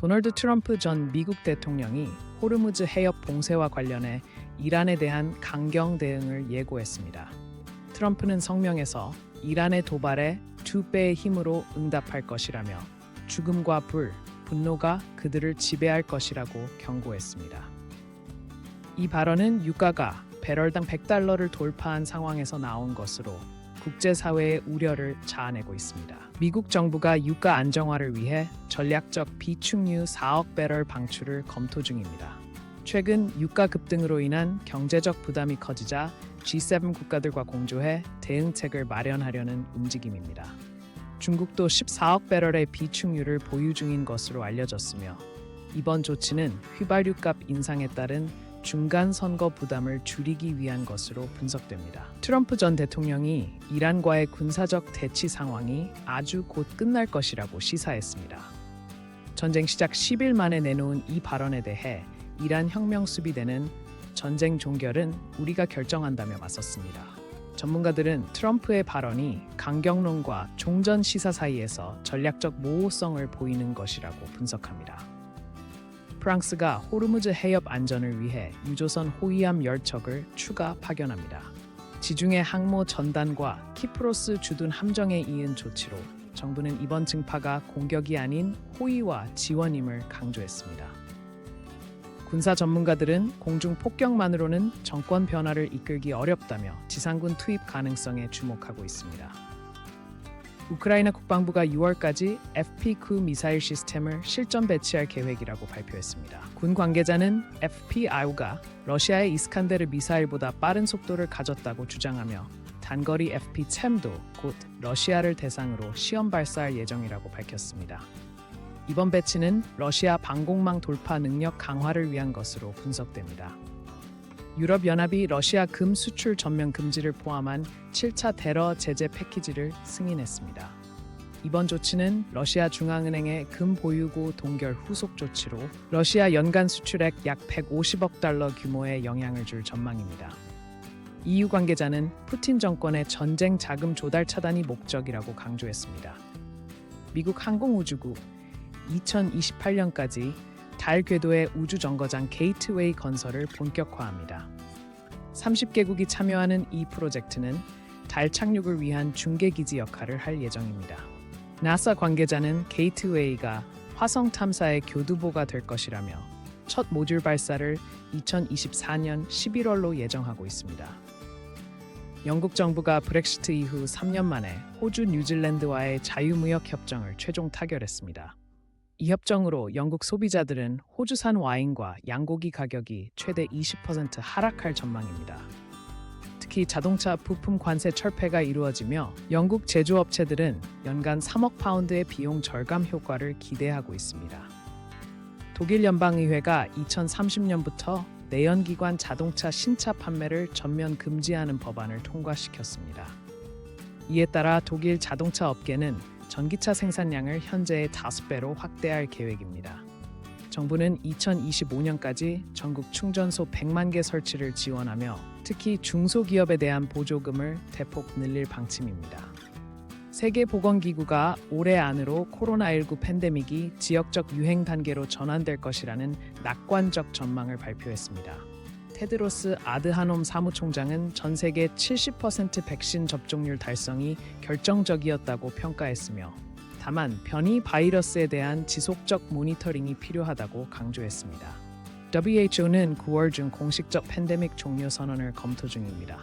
도널드 트럼프 전 미국 대통령이 호르무즈 해협 봉쇄와 관련해 이란에 대한 강경 대응을 예고했습니다. 트럼프는 성명에서 이란의 도발에 2배의 힘으로 응답할 것이라며 죽음과 불, 분노가 그들을 지배할 것이라고 경고했습니다. 이 발언은 유가가 배럴당 $100를 돌파한 상황에서 나온 것으로 국제사회의 우려를 자아내고 있습니다. 미국 정부가 유가 안정화를 위해 전략적 비축유 4억 배럴 방출을 검토 중입니다. 최근 유가 급등으로 인한 경제적 부담이 커지자 G7 국가들과 공조해 대응책을 마련하려는 움직임입니다. 중국도 14억 배럴의 비축유를 보유 중인 것으로 알려졌으며 이번 조치는 휘발유값 인상에 따른 중간 선거 부담을 줄이기 위한 것으로 분석됩니다. 트럼프 전 대통령이 이란과의 군사적 대치 상황이 아주 곧 끝날 것이라고 시사했습니다. 전쟁 시작 10일 만에 내놓은 이 발언에 대해 이란 혁명수비대는 전쟁 종결은 우리가 결정한다며 맞섰습니다. 전문가들은 트럼프의 발언이 강경론과 종전 시사 사이에서 전략적 모호성을 보이는 것이라고 분석합니다. 프랑스가 호르무즈 해협 안전을 위해 유조선 호위함 10척을 추가 파견합니다. 지중해 항모 전단과 키프로스 주둔 함정에 이은 조치로 정부는 이번 증파가 공격이 아닌 호위와 지원임을 강조했습니다. 군사 전문가들은 공중 폭격만으로는 정권 변화를 이끌기 어렵다며 지상군 투입 가능성에 주목하고 있습니다. 우크라이나 국방부가 6월까지 FP9 미사일 시스템을 실전 배치할 계획이라고 발표했습니다. 군 관계자는 FPI가 러시아의 이스칸데르 미사일보다 빠른 속도를 가졌다고 주장하며 단거리 FP10도 곧 러시아를 대상으로 시험 발사할 예정이라고 밝혔습니다. 이번 배치는 러시아 방공망 돌파 능력 강화를 위한 것으로 분석됩니다. 유럽연합이 러시아 금 수출 전면 금지를 포함한 7차 테러 제재 패키지를 승인했습니다. 이번 조치는 러시아 중앙은행의 금 보유고 동결 후속 조치로 러시아 연간 수출액 약 $150억 규모의 영향을 줄 전망입니다. EU 관계자는 푸틴 정권의 전쟁 자금 조달 차단이 목적이라고 강조했습니다. 미국 항공우주국 2028년까지 달 궤도의 우주정거장 게이트웨이 건설을 본격화합니다. 30개국이 참여하는 이 프로젝트는 달 착륙을 위한 중계기지 역할을 할 예정입니다. 나사 관계자는 게이트웨이가 화성 탐사의 교두보가 될 것이라며 첫 모듈 발사를 2024년 11월로 예정하고 있습니다. 영국 정부가 브렉시트 이후 3년 만에 호주, 뉴질랜드와의 자유무역 협정을 최종 타결했습니다. 이 협정으로 영국 소비자들은 호주산 와인과 양고기 가격이 최대 20% 하락할 전망입니다. 특히 자동차 부품 관세 철폐가 이루어지며 영국 제조업체들은 연간 3억 파운드의 비용 절감 효과를 기대하고 있습니다. 독일 연방의회가 2030년부터 내연기관 자동차 신차 판매를 전면 금지하는 법안을 통과시켰습니다. 이에 따라 독일 자동차 업계는 전기차 생산량을 현재의 5배로 확대할 계획입니다. 정부는 2025년까지 전국 충전소 100만 개 설치를 지원하며 특히 중소기업에 대한 보조금을 대폭 늘릴 방침입니다. 세계보건기구가 올해 안으로 코로나19 팬데믹이 지역적 유행 단계로 전환될 것이라는 낙관적 전망을 발표했습니다. 테드로스 아드하놈 사무총장은 전 세계 70% 백신 접종률 달성이 결정적이었다고 평가했으며 다만 변이 바이러스에 대한 지속적 모니터링이 필요하다고 강조했습니다. WHO는 9월 중 공식적 팬데믹 종료 선언을 검토 중입니다.